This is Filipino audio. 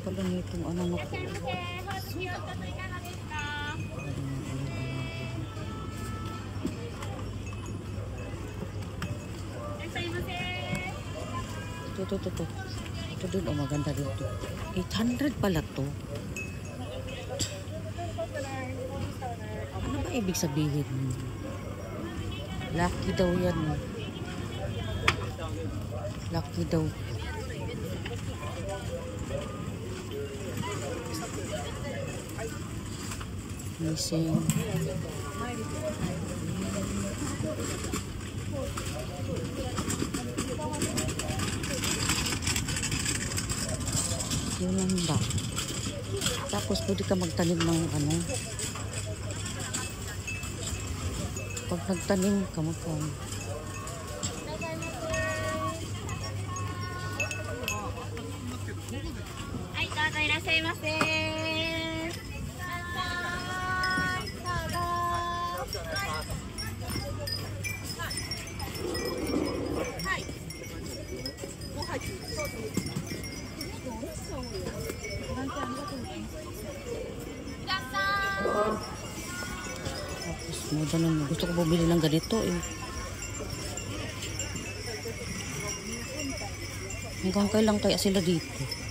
pala nitong ano mo. Ito. Ito dun, oh, maganda dito. 800 pala to. Ano ba ibig sabihin? Lucky daw yan. Lucky daw. Missing. Yun lang ba? Tapos pwede ka magtanim ng ano. Pag nagtanim ka magkano. Ay, tata, irashaimase. Tapos may ganun. Gusto ko bumili ng ganito eh. Hanggang kailan kaya sila dito?